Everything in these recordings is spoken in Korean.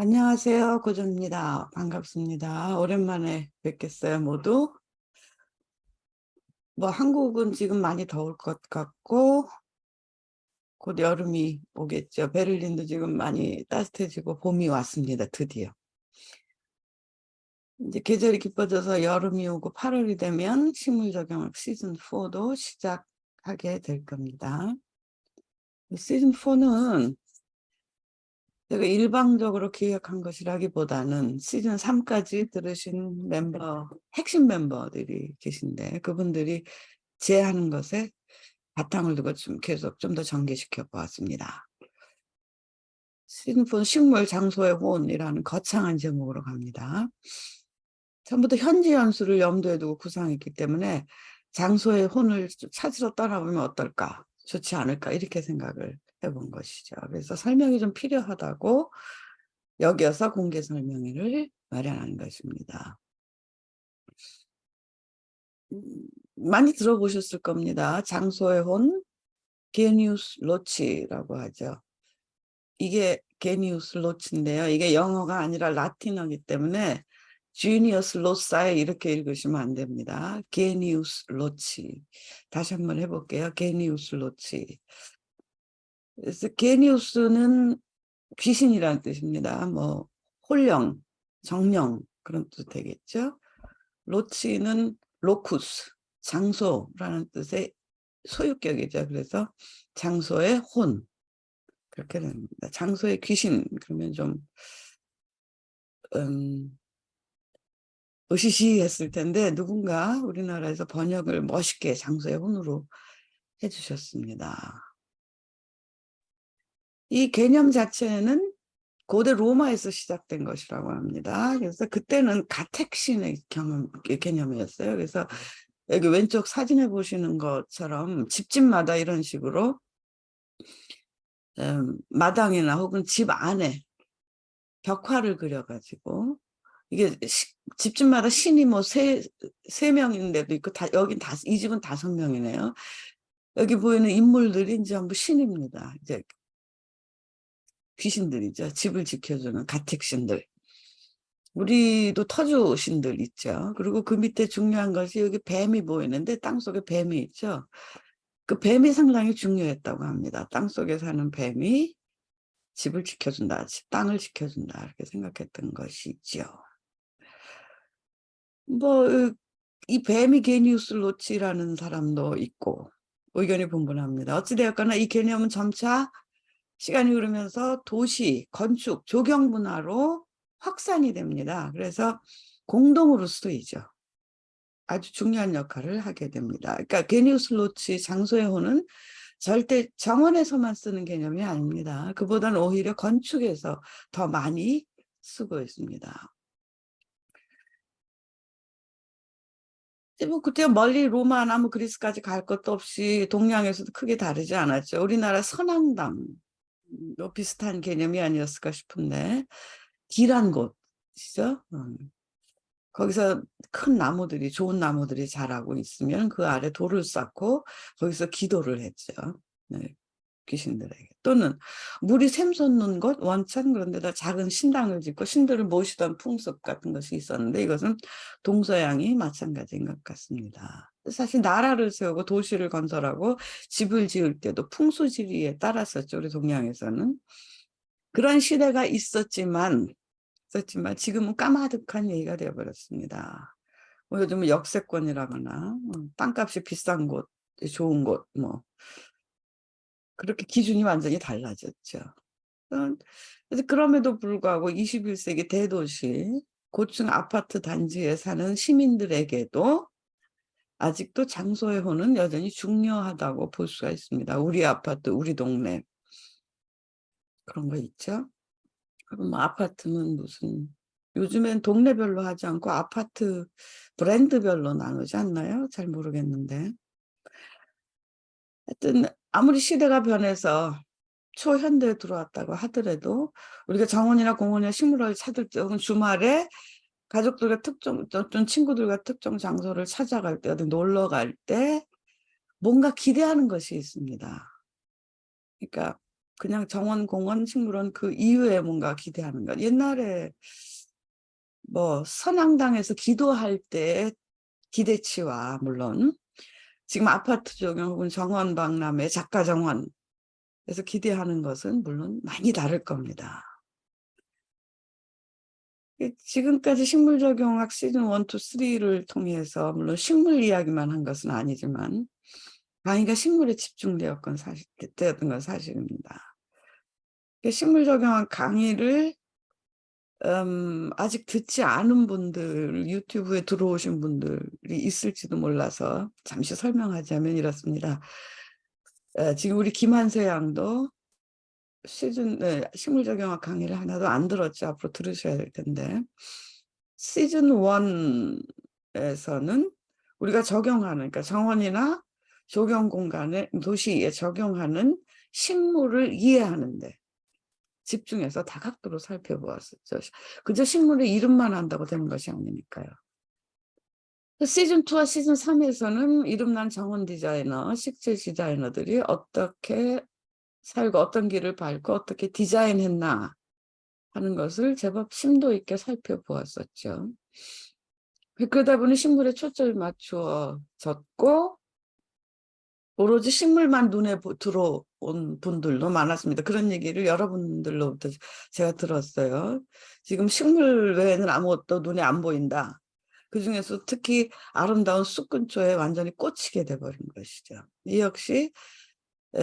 안녕하세요. 고조입니다. 반갑습니다. 오랜만에 뵙겠어요, 모두. 한국은 지금 많이 더울 것 같고, 곧 여름이 오겠죠. 베를린도 지금 많이 따뜻해지고 봄이 왔습니다, 드디어. 이제 계절이 깊어져서 여름이 오고 8월이 되면 식물적용 시즌 4도 시작하게 될 겁니다. 시즌 4는 제가 일방적으로 기획한 것이라기보다는 시즌 3까지 들으신 핵심 멤버들이 계신데 그분들이 제안하는 것에 바탕을 두고 계속 좀 더 전개시켜 보았습니다. 시즌 4는 식물 장소의 혼이라는 거창한 제목으로 갑니다. 처음부터 현지 연수를 염두에 두고 구상했기 때문에 장소의 혼을 찾으러 떠나보면 어떨까, 좋지 않을까, 이렇게 생각을 해본 것이죠. 그래서 설명이 좀 필요하다고 여기어서 공개 설명회를 마련한 것입니다. 많이 들어보셨을 겁니다. 장소의 혼, 게니우스 로치라고 하죠. 이게 게니우스 로치인데요. 이게 영어가 아니라 라틴어이기 때문에 지니어스 로사에 이렇게 읽으시면 안 됩니다. 게니우스 로치. 다시 한번 해볼게요. 게니우스 로치. 그래서 게니우스는 귀신이라는 뜻입니다. 홀령, 정령 그런 뜻 되겠죠. 로치는 로쿠스, 장소라는 뜻의 소유격이죠. 그래서 장소의 혼, 그렇게 됩니다. 장소의 귀신, 그러면 좀 으시시했을 텐데 누군가 우리나라에서 번역을 멋있게 장소의 혼으로 해주셨습니다. 이 개념 자체는 고대 로마에서 시작된 것이라고 합니다. 그래서 그때는 가택신의 개념이었어요. 그래서 여기 왼쪽 사진에 보시는 것처럼 집집마다 이런 식으로 마당이나 혹은 집 안에 벽화를 그려가지고 이게 집집마다 신이 세 명인데도 있고 여긴 이 집은 5명이네요. 여기 보이는 인물들이 전부 신입니다. 이제 귀신들이죠. 집을 지켜주는 가택신들. 우리도 터주신들 있죠. 그리고 그 밑에 중요한 것이 여기 뱀이 보이는데 땅속에 뱀이 있죠. 그 뱀이 상당히 중요했다고 합니다. 땅속에 사는 뱀이 집을 지켜준다, 땅을 지켜준다, 이렇게 생각했던 것이죠. 이 뱀이 게니우스를 놓치라는 사람도 있고 의견이 분분합니다. 어찌되었거나 이 개념은 점차 시간이 흐르면서 도시, 건축, 조경 분화로 확산이 됩니다. 그래서 공동으로 쓰이죠. 아주 중요한 역할을 하게 됩니다. 그러니까 게니우스 로치 장소의 호는 절대 정원에서만 쓰는 개념이 아닙니다. 그보다는 오히려 건축에서 더 많이 쓰고 있습니다. 그때 멀리 로마나 그리스까지 갈 것도 없이 동양에서도 크게 다르지 않았죠. 우리나라 선앙담 비슷한 개념이 아니었을까 싶은데 길한 곳이죠. 거기서 큰 나무들이, 좋은 나무들이 자라고 있으면 그 아래 돌을 쌓고 거기서 기도를 했죠. 네, 귀신들에게. 또는 물이 샘솟는 곳, 원천, 그런 데다 작은 신당을 짓고 신들을 모시던 풍습 같은 것이 있었는데 이것은 동서양이 마찬가지인 것 같습니다. 사실 나라를 세우고 도시를 건설하고 집을 지을 때도 풍수지리에 따랐었죠. 우리 동양에서는. 그런 시대가 있었지만 지금은 까마득한 얘기가 되어버렸습니다. 요즘은 역세권이라거나 땅값이 비싼 곳, 좋은 곳, 그렇게 기준이 완전히 달라졌죠. 그래서 그럼에도 불구하고 21세기 대도시 고층 아파트 단지에 사는 시민들에게도 아직도 장소의 호는 여전히 중요하다고 볼 수가 있습니다. 우리 아파트, 우리 동네 그런 거 있죠. 그럼 아파트는 요즘엔 동네별로 하지 않고 아파트 브랜드별로 나누지 않나요? 잘 모르겠는데. 하여튼 아무리 시대가 변해서 초현대에 들어왔다고 하더라도 우리가 정원이나 공원이나 식물원을 찾을 때 혹은 주말에 가족들과 어떤 친구들과 특정 장소를 찾아갈 때 어디 놀러 갈 때 뭔가 기대하는 것이 있습니다. 그러니까 그냥 정원, 공원, 식물원 그 이후에 뭔가 기대하는 것. 옛날에 뭐 선앙당에서 기도할 때 기대치와 물론 지금 아파트 조경 혹은 정원 박람회 작가 정원에서 기대하는 것은 물론 많이 다를 겁니다. 지금까지 식물적용학 시즌 1, 2, 3를 통해서 물론 식물 이야기만 한 것은 아니지만 강의가 식물에 집중되었던 건 사실입니다. 식물적용학 강의를 아직 듣지 않은 분들, 유튜브에 들어오신 분들이 있을지도 몰라서 잠시 설명하자면 이렇습니다. 지금 우리 김한세 양도 식물적용학 강의를 하나도 안 들었죠. 앞으로 들으셔야 될 텐데. 시즌 1에서는 우리가 적용하는, 그러니까 정원이나 조경 공간에, 도시에 적용하는 식물을 이해하는데 집중해서 다각도로 살펴보았었죠. 그저 식물의 이름만 안다고 되는 것이 아니니까요. 시즌 2와 시즌 3에서는 이름난 정원 디자이너, 식재 디자이너들이 어떻게 살고 어떤 길을 밟고 어떻게 디자인했나 하는 것을 제법 심도 있게 살펴보았었죠. 그러다 보니 식물에 초점이 맞추어졌고 오로지 식물만 눈에 들어온 분들도 많았습니다. 그런 얘기를 여러분들로부터 제가 들었어요. 지금 식물 외에는 아무것도 눈에 안 보인다. 그중에서 특히 아름다운 숲 근처에 완전히 꽂히게 돼버린 것이죠. 이 역시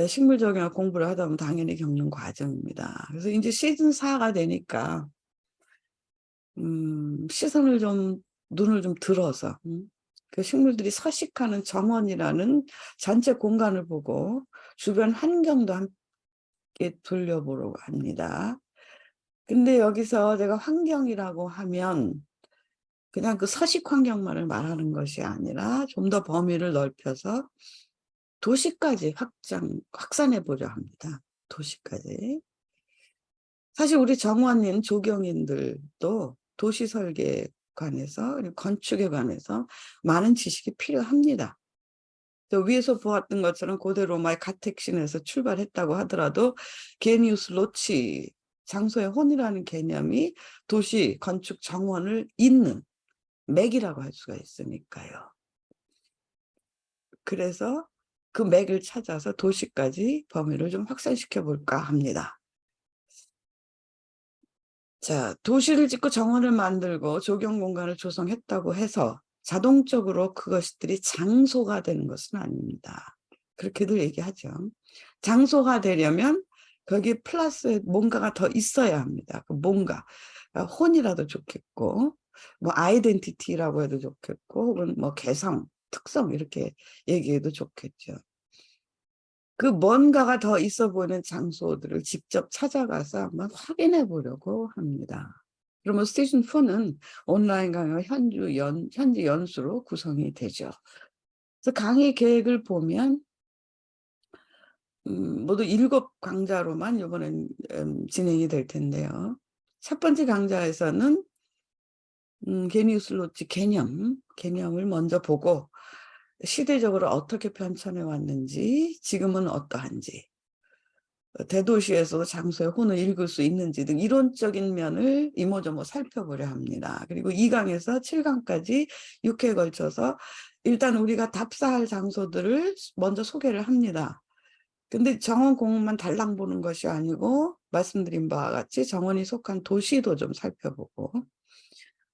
식물적용학 공부를 하다 보면 당연히 겪는 과정입니다. 그래서 이제 시즌 4가 되니까 눈을 좀 들어서 그 식물들이 서식하는 정원이라는 전체 공간을 보고 주변 환경도 함께 돌려보려고 합니다. 근데 여기서 제가 환경이라고 하면 그냥 그 서식 환경만을 말하는 것이 아니라 좀 더 범위를 넓혀서 도시까지 확산해 보려 합니다. 도시까지. 사실 우리 정원인 조경인들도 도시 설계에 관해서 건축에 관해서 많은 지식이 필요합니다. 위에서 보았던 것처럼 고대 로마의 가택신에서 출발했다고 하더라도 게니우스 로치, 장소의 혼이라는 개념이 도시 건축 정원을 잇는 맥이라고 할 수가 있으니까요. 그래서 그 맥을 찾아서 도시까지 범위를 좀 확산시켜 볼까 합니다. 자, 도시를 짓고 정원을 만들고 조경 공간을 조성했다고 해서 자동적으로 그것들이 장소가 되는 것은 아닙니다. 그렇게들 얘기하죠. 장소가 되려면 거기 플러스 뭔가가 더 있어야 합니다. 그 뭔가 혼이라도 좋겠고 뭐 아이덴티티라고 해도 좋겠고 혹은 뭐 개성, 특성 이렇게 얘기해도 좋겠죠. 그 뭔가가 더 있어 보이는 장소들을 직접 찾아가서 한번 확인해 보려고 합니다. 그러면 시즌 4는 온라인 강의와 현지 연수로 구성이 되죠. 그래서 강의 계획을 보면 모두 7강좌로만 이번엔 진행이 될 텐데요. 첫 번째 강좌에서는 게니우스 로치 개념을 먼저 보고 시대적으로 어떻게 변천해 왔는지 지금은 어떠한지 대도시에서도 장소의 혼을 읽을 수 있는지 등 이론적인 면을 이모저모 살펴보려 합니다. 그리고 2강에서 7강까지 6회에 걸쳐서 일단 우리가 답사할 장소들을 먼저 소개를 합니다. 근데 정원 공원만 달랑 보는 것이 아니고 말씀드린 바와 같이 정원이 속한 도시도 좀 살펴보고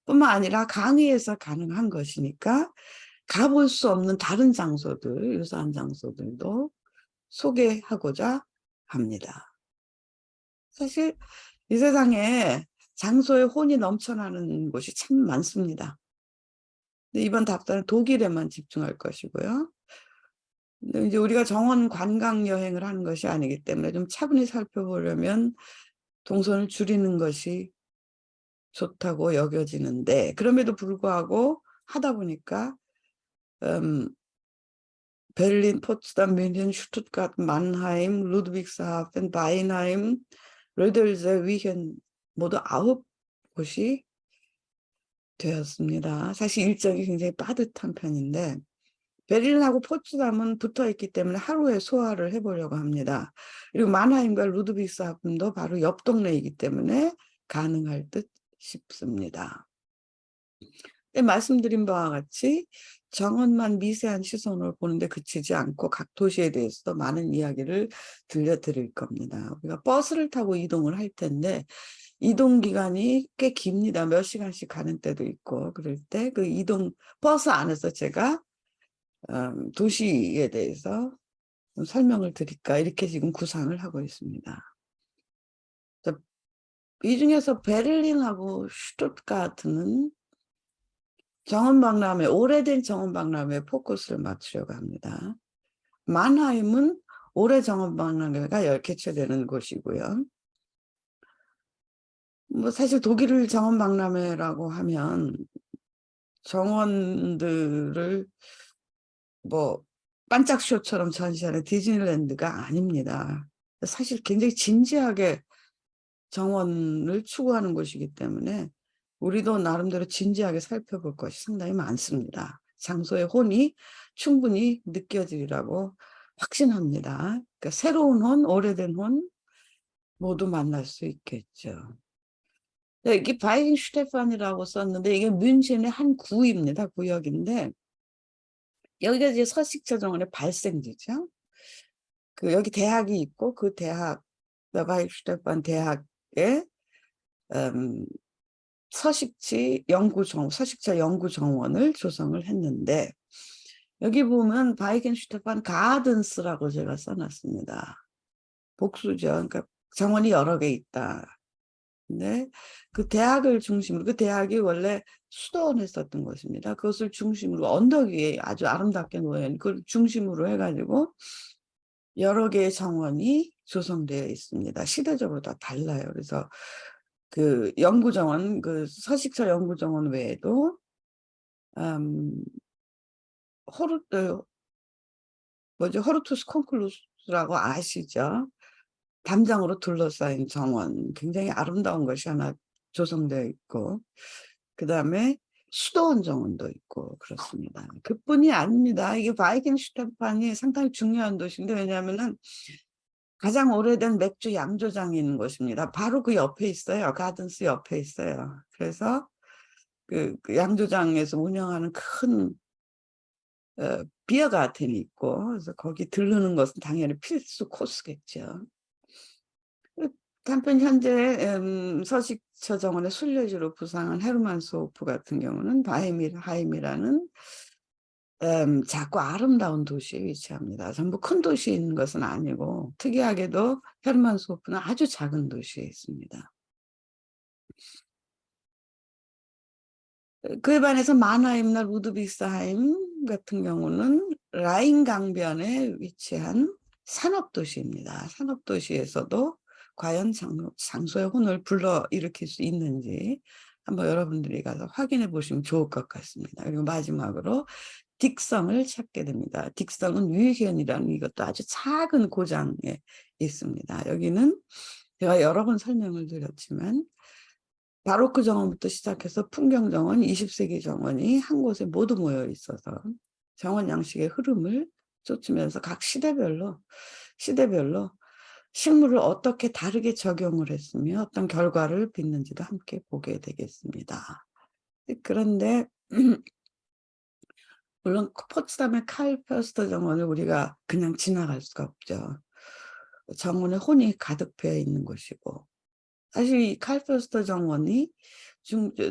뿐만 아니라 강의에서 가능한 것이니까 가볼 수 없는 다른 장소들, 유사한 장소들도 소개하고자 합니다. 사실 이 세상에 장소의 혼이 넘쳐나는 곳이 참 많습니다. 근데 이번 답사는 독일에만 집중할 것이고요. 근데 이제 우리가 정원 관광 여행을 하는 것이 아니기 때문에 좀 차분히 살펴보려면 동선을 줄이는 것이 좋다고 여겨지는데 그럼에도 불구하고 하다 보니까 베를린, 포츠담, 뮌헨, 슈투트가르트, 만하임, 루드비그스하fen, 바이나임, 르델제, 위헨 모두 9곳이 되었습니다. 사실 일정이 굉장히 빠듯한 편인데 베를린하고 포츠담은 붙어 있기 때문에 하루에 소화를 해보려고 합니다. 그리고 만하임과 루드비스하픈도 바로 옆 동네이기 때문에 가능할 듯 싶습니다. 말씀드린 바와 같이 정원만 미세한 시선으로 보는데 그치지 않고 각 도시에 대해서도 많은 이야기를 들려드릴 겁니다. 우리가 버스를 타고 이동을 할 텐데 이동 기간이 꽤 깁니다. 몇 시간씩 가는 때도 있고 그럴 때 그 이동 버스 안에서 제가 도시에 대해서 설명을 드릴까 이렇게 지금 구상을 하고 있습니다. 이 중에서 베를린하고 슈투트가르트는 정원박람회, 오래된 정원박람회에 포커스를 맞추려고 합니다. 만하임은 올해 정원박람회가 개최되는 곳이고요. 뭐 사실 독일 정원박람회라고 하면 정원들을 뭐 반짝 쇼처럼 전시하는 디즈니랜드가 아닙니다. 사실 굉장히 진지하게 정원을 추구하는 곳이기 때문에 우리도 나름대로 진지하게 살펴볼 것이 상당히 많습니다. 장소의 혼이 충분히 느껴지리라고 확신합니다. 그러니까 새로운 혼, 오래된 혼 모두 만날 수 있겠죠. 이게 바이겐슈테판이라고 썼는데 이게 뮌헨의 한 구입니다. 구역인데 여기가 이제 서식처 정원의 발생지죠. 여기 대학이 있고 그 대학, 바이겐슈테판 대학의 서식처 연구 정원을 조성을 했는데 여기 보면 바이겐슈테판 가든스라고 제가 써놨습니다. 복수죠. 그러니까 정원이 여러 개 있다. 근데 그 대학을 중심으로 그 대학이 원래 수도원에 있었던 것입니다. 그것을 중심으로 언덕 위에 아주 아름답게 놓여있는 그걸 중심으로 해가지고 여러 개의 정원이 조성되어 있습니다. 시대적으로 다 달라요. 그래서 그 연구정원, 그 서식처 연구정원 외에도 호르투스 콘클루스라고 아시죠? 담장으로 둘러싸인 정원, 굉장히 아름다운 것이 하나 조성되어 있고 그 다음에 수도원 정원도 있고 그렇습니다. 그뿐이 아닙니다. 이게 바이겐슈테판이 상당히 중요한 도시인데 왜냐하면은 가장 오래된 맥주 양조장이 있는 곳입니다. 바로 그 옆에 있어요. 가든스 옆에 있어요. 그래서 그 양조장에서 운영하는 큰 비어 가든이 있고 그래서 거기 들르는 것은 당연히 필수 코스겠죠. 한편 현재 서식처 정원의 순례지로 부상한 헤르만스호프 같은 경우는 바이미하임이라는 작고 아름다운 도시에 위치합니다. 전부 큰 도시에 있는 것은 아니고 특이하게도 헤르만스호프는 아주 작은 도시에 있습니다. 그에 반해서 마나임나 루드비스하임 같은 경우는 라인 강변에 위치한 산업도시입니다. 산업도시에서도 과연 장소의 혼을 불러일으킬 수 있는지 한번 여러분들이 가서 확인해 보시면 좋을 것 같습니다. 그리고 마지막으로 딕성을 찾게 됩니다. 딕성은 뮤헨이라는 이것도 아주 작은 고장에 있습니다. 여기는 제가 여러 번 설명을 드렸지만 바로크 정원부터 시작해서 풍경 정원, 20세기 정원이 한 곳에 모두 모여 있어서 정원 양식의 흐름을 쫓으면서 각 시대별로 식물을 어떻게 다르게 적용을 했으며 어떤 결과를 빚는지도 함께 보게 되겠습니다. 그런데 물론 포츠담의 칼 퍼스터 정원을 우리가 그냥 지나갈 수가 없죠. 정원에 혼이 가득 배어 있는 곳이고 사실 이 칼 퍼스터 정원이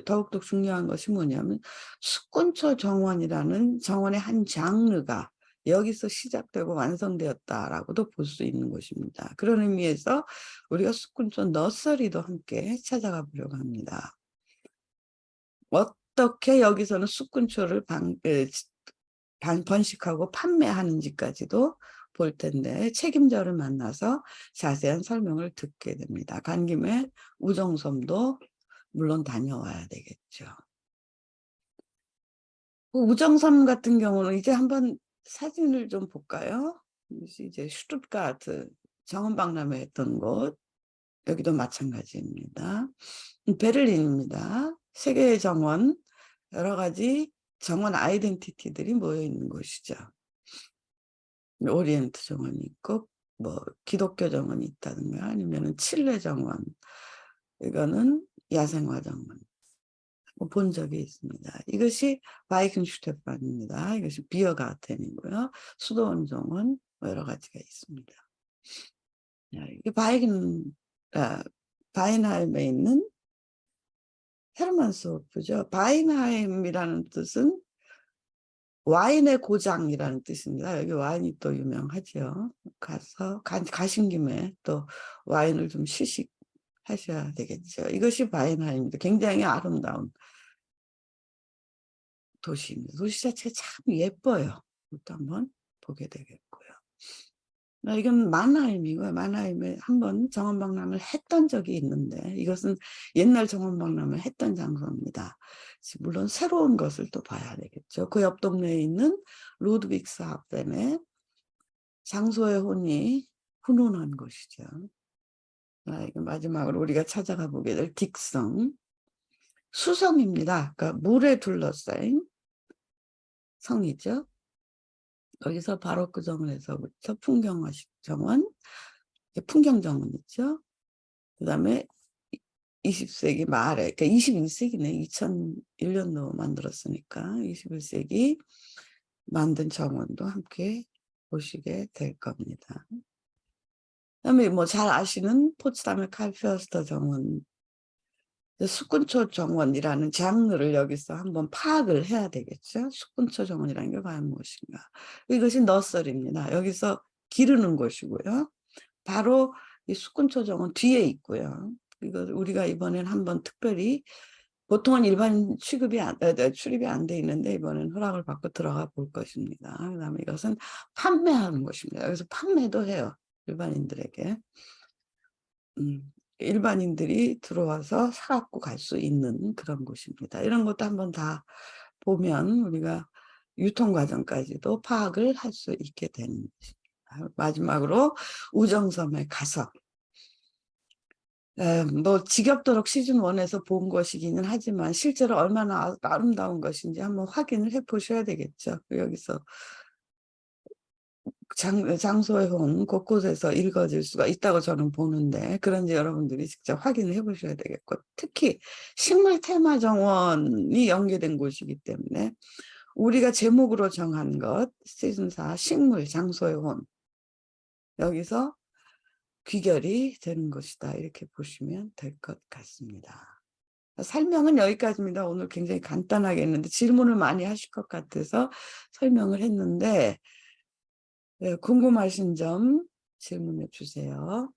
더욱더 중요한 것이 뭐냐면 숙군초 정원이라는 정원의 한 장르가 여기서 시작되고 완성되었다라고도 볼 수 있는 것입니다. 그런 의미에서 우리가 숙군초 너서리도 함께 찾아가 보려고 합니다. 어떻게 여기서는 숙군초를 번식하고 판매하는지까지도 볼 텐데 책임자를 만나서 자세한 설명을 듣게 됩니다. 간 김에 우정섬도 물론 다녀와야 되겠죠. 우정섬 같은 경우는 이제 한번 사진을 좀 볼까요? 이제 슈투트가르트 정원박람회 했던 곳 여기도 마찬가지입니다. 베를린입니다. 세계의 정원 여러 가지 정원 아이덴티티들이 모여 있는 곳이죠. 오리엔트 정원이 있고 뭐 기독교 정원이 있다든가 아니면은 칠레 정원, 이거는 야생화 정원 본 적이 있습니다. 이것이 바이킹슈테판입니다. 이것이 비어가텐이고요. 수도원 정원 뭐 여러 가지가 있습니다. 이게 바인하임에 있는 헤르만스호프죠. 바인하임이라는 뜻은 와인의 고장이라는 뜻입니다. 여기 와인이 또 유명하죠. 가신 김에 또 와인을 좀 시식하셔야 되겠죠. 이것이 바인하임입니다. 굉장히 아름다운 도시입니다. 도시 자체가 참 예뻐요. 이것도 한번 보게 되겠고요. 이건 만하임이고요. 만하임에 한번 정원박람을 했던 적이 있는데 이것은 옛날 정원박람을 했던 장소입니다. 물론 새로운 것을 또 봐야 되겠죠. 그 옆 동네에 있는 루드빅스하펜의 장소의 혼이 훈훈한 곳이죠. 마지막으로 우리가 찾아가 보게 될 딕성. 수성입니다. 그러니까 물에 둘러싸인 성이죠. 여기서 바로크 정원에서부터 풍경화식 정원, 풍경 정원 있죠. 그 다음에 20세기 말에, 그러니까 21세기네, 2001년도 만들었으니까 21세기 만든 정원도 함께 보시게 될 겁니다. 그다음에 뭐 잘 아시는 포츠담의 칼페어스터 정원, 숙군초 정원이라는 장르를 여기서 한번 파악을 해야 되겠죠. 숙군초 정원이라는 게 과연 무엇인가. 이것이 너설입니다. 여기서 기르는 곳이고요. 바로 이 숙군초 정원 뒤에 있고요. 이거 우리가 이번엔 한번 특별히 보통은 일반 출입이 안 돼 있는데 이번엔 허락을 받고 들어가 볼 것입니다. 그다음에 이것은 판매하는 곳입니다. 여기서 판매도 해요. 일반인들에게. 일반인들이 들어와서 사갖고 갈 수 있는 그런 곳입니다. 이런 것도 한번 다 보면 우리가 유통 과정까지도 파악을 할 수 있게 되는 것입니다. 마지막으로 우정섬에 가서 뭐 지겹도록 시즌1에서 본 것이기는 하지만 실제로 얼마나 아름다운 것인지 한번 확인을 해 보셔야 되겠죠. 여기서 장소의 혼 곳곳에서 읽어질 수가 있다고 저는 보는데 그런지 여러분들이 직접 확인을 해 보셔야 되겠고, 특히 식물 테마 정원이 연계된 곳이기 때문에 우리가 제목으로 정한 것 시즌4 식물 장소의 혼, 여기서 귀결이 되는 것이다, 이렇게 보시면 될 것 같습니다. 설명은 여기까지입니다. 오늘 굉장히 간단하게 했는데 질문을 많이 하실 것 같아서 설명을 했는데 궁금하신 점 질문해 주세요.